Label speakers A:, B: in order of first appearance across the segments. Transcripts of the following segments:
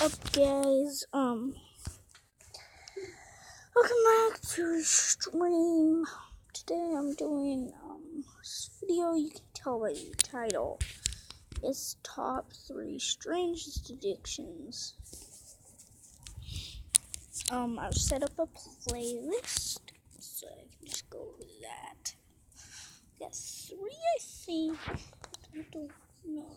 A: Up, guys? Welcome back to the stream. Today I'm doing this video. You can tell by the title. It's top 3 strangest addictions. I've set up a playlist, so I can just go over that. Got 3, I think. I don't know.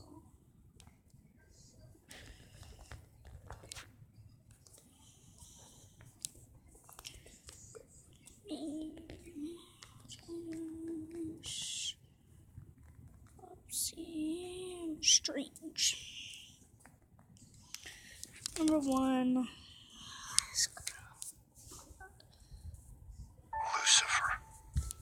A: Strange. Number 1.
B: Lucifer.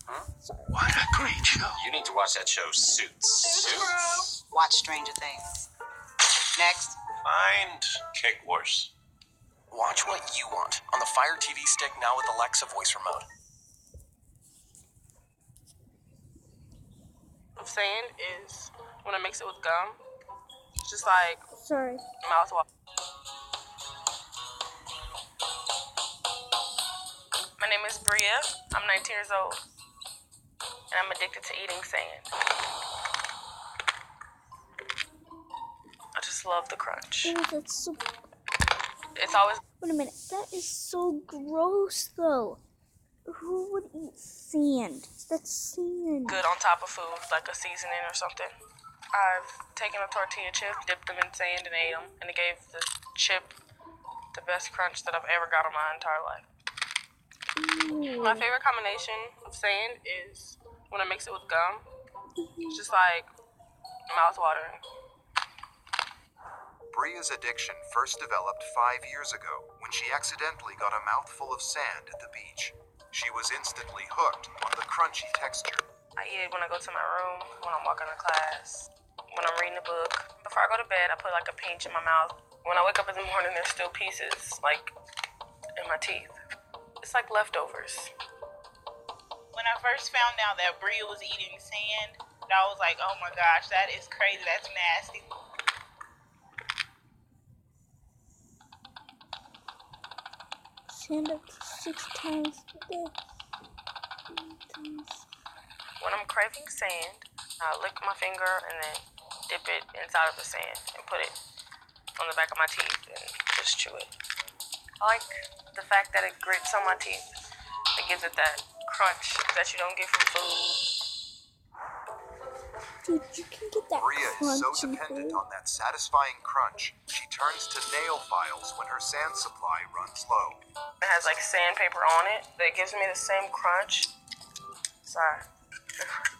C: Huh?
A: Sorry.
B: What a great show.
C: You need to watch that show, Suits.
D: Watch Stranger Things. Next.
C: Find Cake Wars.
B: Watch what you want on the Fire TV stick now with Alexa voice remote.
E: Sand is when I mix it with gum. It's just like
A: Sorry.
E: mouthwash. My name is Bria. I'm 19 years old, and I'm addicted to eating sand. I just love the crunch.
A: Oh, that's so.
E: It's always
A: Wait a minute. That is so gross, though. Who would eat sand? That's sand.
E: good on top of food, like a seasoning or something. I've taken a tortilla chip, dipped them in sand, and ate them, and it gave the chip the best crunch that I've ever got in my entire life.
A: Ew.
E: My favorite combination of sand is when I mix it with gum. It's just like mouth-watering.
F: Bria's addiction first developed 5 years ago when she accidentally got a mouthful of sand at the beach. She was instantly hooked on the crunchy texture.
E: I eat it when I go to my room, when I'm walking to class, when I'm reading a book. Before I go to bed, I put like a pinch in my mouth. When I wake up in the morning, there's still pieces, like, in my teeth. It's like leftovers.
G: When I first found out that Bria was eating sand, I was like, oh my gosh, that is crazy. That's nasty.
A: Sand up to 6 times a day.
E: When I'm craving sand, I lick my finger and then dip it inside of the sand and put it on the back of my teeth and just chew it. I like the fact that it grits on my teeth. It gives it that crunch that you don't get from food.
A: Dude, you can get that
F: Bria
A: crunch
F: is so
A: in
F: dependent
A: food.
F: on that satisfying crunch, she turns to nail files when her sand supply runs low.
E: It has like sandpaper on it that gives me the same crunch. So I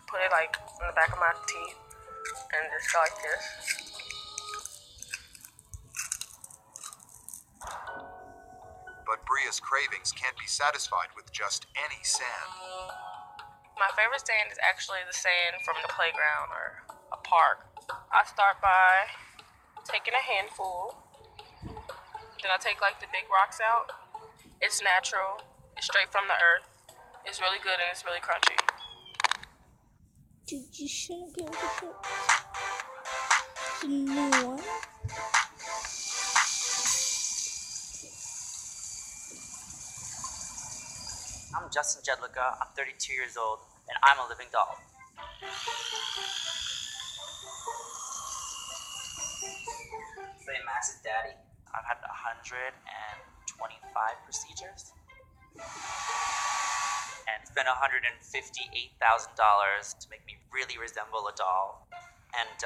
E: put it like in the back of my teeth and just go like this.
F: But Bria's cravings can't be satisfied with just any sand.
E: My favorite sand is actually the sand from the playground or a park. I start by taking a handful. Then I take like the big rocks out. It's natural. It's straight from the earth. It's really good and it's really crunchy.
A: Dude, you shouldn't be able to get the new one.
H: I'm Justin Jedlicka, I'm 32 years old, and I'm a living doll. Say Max's daddy. I've had 125 procedures. And spent $158,000 to make me really resemble a doll. And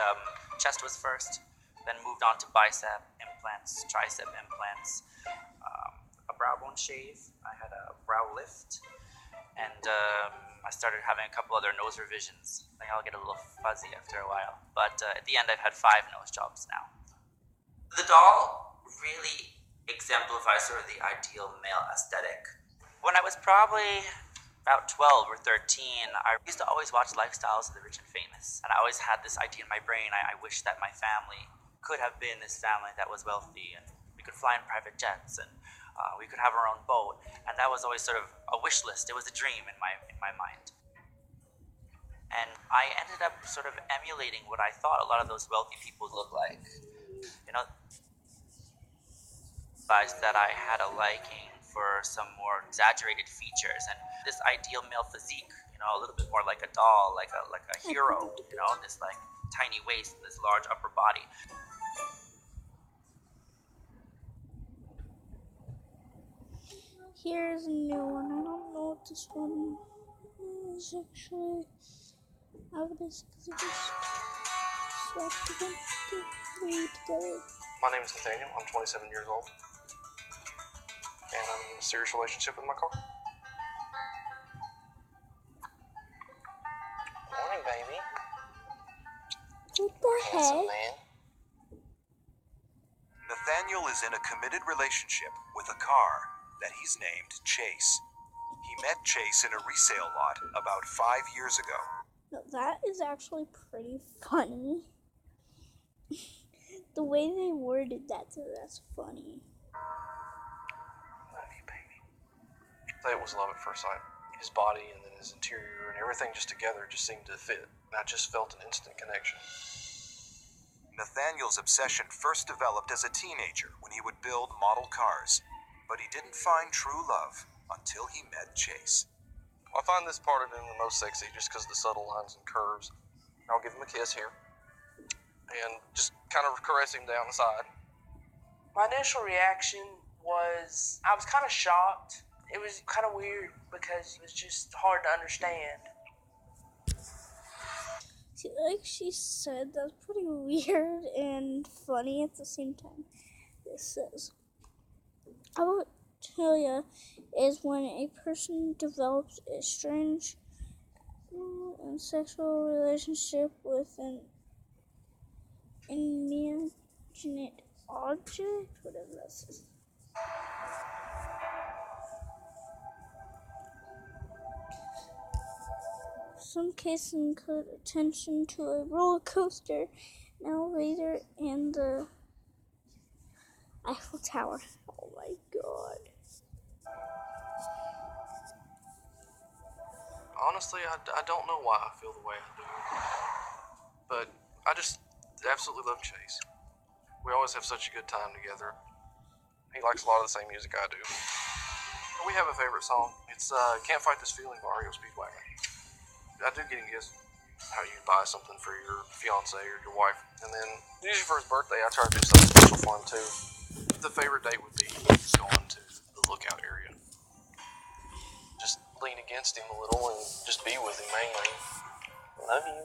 H: chest was first, then moved on to bicep implants, tricep implants, a brow bone shave. I had a brow lift, and I started having a couple other nose revisions. I think I'll get a little fuzzy after a while. But at the end, I've had 5 nose jobs now. The doll really exemplifies sort of the ideal male aesthetic. When I was probably about 12 or 13, I used to always watch Lifestyles of the Rich and Famous. And I always had this idea in my brain. I wish that my family could have been this family that was wealthy, and we could fly in private jets, and we could have our own boat. And that was always sort of a wish list. It was a dream in my mind. And I ended up sort of emulating what I thought a lot of those wealthy people look like. You know, realized that I had a liking for some more exaggerated features and this ideal male physique, a little bit more like a doll, like a hero, this like tiny waist and this large upper body.
A: Here's a new one. I don't know what this one is actually. I would just because I just slapped a bunch of three together.
I: My name is Nathaniel. I'm 27 years old. And I'm in a serious relationship with my car. Morning, baby.
A: What the
I: Handsome
A: heck?
I: man.
F: Nathaniel is in a committed relationship with a car that he's named Chase. He met Chase in a resale lot about 5 years ago.
A: No, that is actually pretty funny. The way they worded that, so that's funny.
I: Love you, baby. It was love at first sight. His body and then his interior and everything just together just seemed to fit. And I just felt an instant connection.
F: Nathaniel's obsession first developed as a teenager when he would build model cars, but he didn't find true love until he met Chase.
I: I find this part of him the most sexy just because of the subtle lines and curves. I'll give him a kiss here and just kind of caress him down the side.
J: My initial reaction was I was kind of shocked. It was kind of weird because it was just hard to understand.
A: See, like she said, that's pretty weird and funny at the same time. This says, Avotophilia is when a person develops a strange and sexual relationship with an imaginate object, whatever that says. Some cases include attention to a roller coaster, an elevator, and the Eiffel Tower. Oh my god.
I: Honestly, I don't know why I feel the way I do. But I just absolutely love Chase. We always have such a good time together. He likes a lot of the same music I do. We have a favorite song. It's Can't Fight This Feeling by REO Speedwagon. I do get engaged how you buy something for your fiance or your wife. And then usually for his birthday, I try to do something special for him too. The favorite date would be going to the lookout area. Just lean against him a little and just be with him mainly. Love you.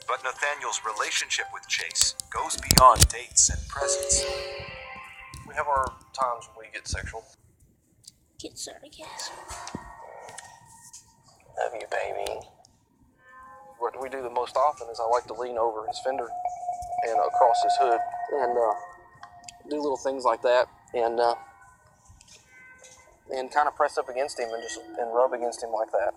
F: But Nathaniel's relationship with Chase goes beyond dates and presents.
I: We have our times when we get sexual.
A: Get started, guys.
I: Love you, baby. What we do the most often is I like to lean over his fender and across his hood and do little things like that and kind of press up against him and rub against him like that.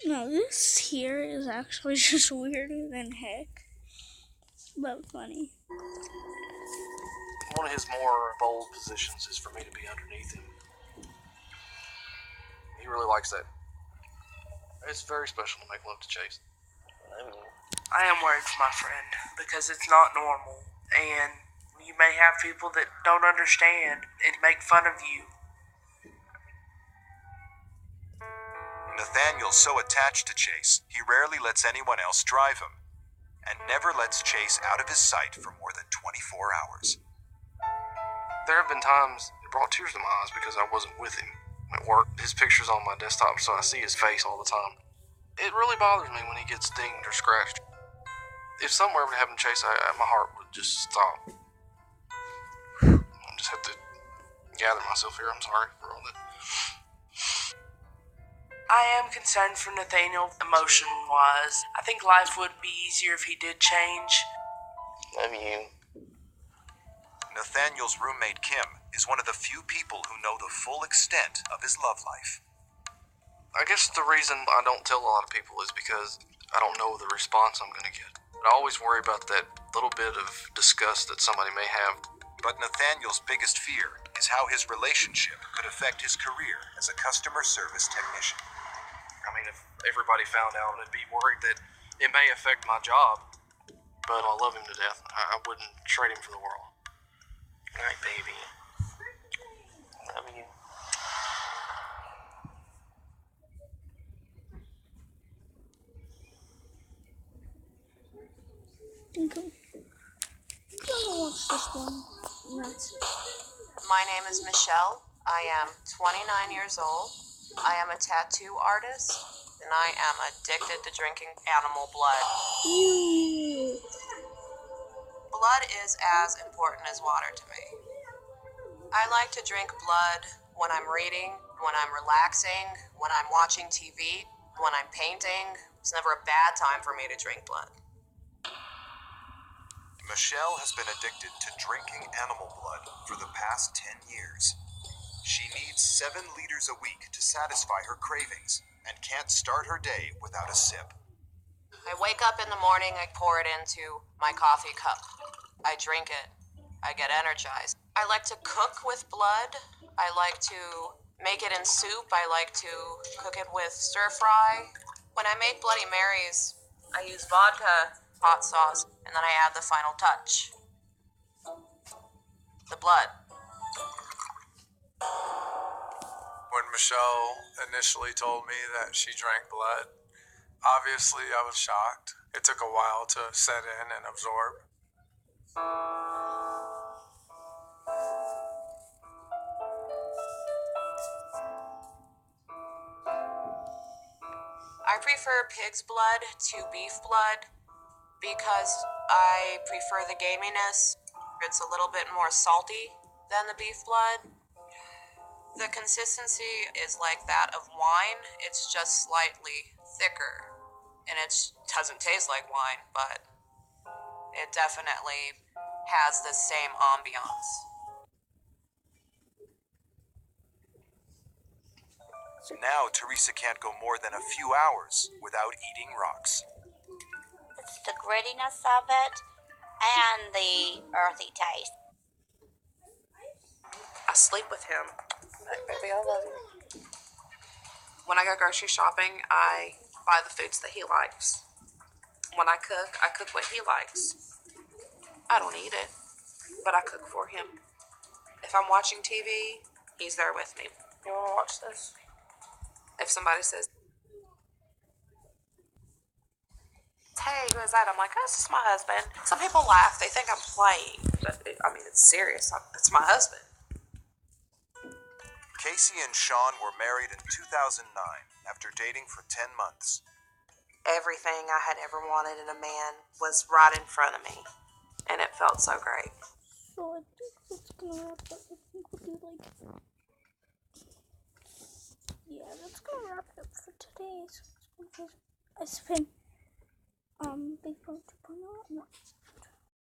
A: No, this here is actually just weirder than heck, but funny.
I: One of his more bold positions is for me to be underneath him. He really likes that. It's very special to make love to Chase.
J: I am worried for my friend because it's not normal, and you may have people that don't understand and make fun of you.
F: Nathaniel's so attached to Chase, he rarely lets anyone else drive him, and never lets Chase out of his sight for more than 24 hours.
I: There have been times it brought tears to my eyes because I wasn't with him at work. His picture's on my desktop, so I see his face all the time. It really bothers me when he gets dinged or scratched. If something ever happened to Chase, my heart would just stop. I just have to gather myself here. I'm sorry for all that.
J: I am concerned for Nathaniel emotion-wise. I think life would be easier if he did change.
I: Love you.
F: Nathaniel's roommate Kim is one of the few people who know the full extent of his love life.
I: I guess the reason I don't tell a lot of people is because I don't know the response I'm going to get. But I always worry about that little bit of disgust that somebody may have.
F: But Nathaniel's biggest fear is how his relationship could affect his career as a customer service technician.
I: I mean, if everybody found out, I'd be worried that it may affect my job. But I love him to death. I wouldn't trade him for the world. All right, baby. Love you.
A: Okay. I'm gonna watch this one. And that's it.
K: My name is Michelle. I am 29 years old. I am a tattoo artist, and I am addicted to drinking animal blood.
A: Ew.
K: Blood is as important as water to me. I like to drink blood when I'm reading, when I'm relaxing, when I'm watching TV, when I'm painting. It's never a bad time for me to drink blood.
F: Michelle has been addicted to drinking animal blood for the past 10 years. She needs 7 liters a week to satisfy her cravings and can't start her day without a sip.
K: I wake up in the morning, I pour it into my coffee cup. I drink it. I get energized. I like to cook with blood. I like to make it in soup. I like to cook it with stir fry. When I make Bloody Marys, I use vodka, hot sauce, and then I add the final touch. The blood.
L: When Michelle initially told me that she drank blood, obviously I was shocked. It took a while to set in and absorb.
K: I prefer pig's blood to beef blood because I prefer the gaminess. It's a little bit more salty than the beef blood. The consistency is like that of wine. It's just slightly thicker. And it doesn't taste like wine, but it definitely has the same ambiance.
F: Now, Teresa can't go more than a few hours without eating rocks.
M: It's the grittiness of it and the earthy taste.
J: I sleep with him. Like, baby, I love you. When I go grocery shopping, I buy the foods that he likes. When I cook what he likes. I don't eat it, but I cook for him. If I'm watching TV, he's there with me.
E: You want to watch this?
J: If somebody says, hey, who is that? I'm like, oh, it's just my husband. Some people laugh. They think I'm playing. But, it's serious. It's my husband.
F: Casey and Sean were married in 2009 after dating for 10 months.
K: Everything I had ever wanted in a man was right in front of me. And it felt so great.
A: So I think that's gonna wrap up. I think we'll do yeah, that's gonna wrap it up for today. So I spent Big Bro 2.0 and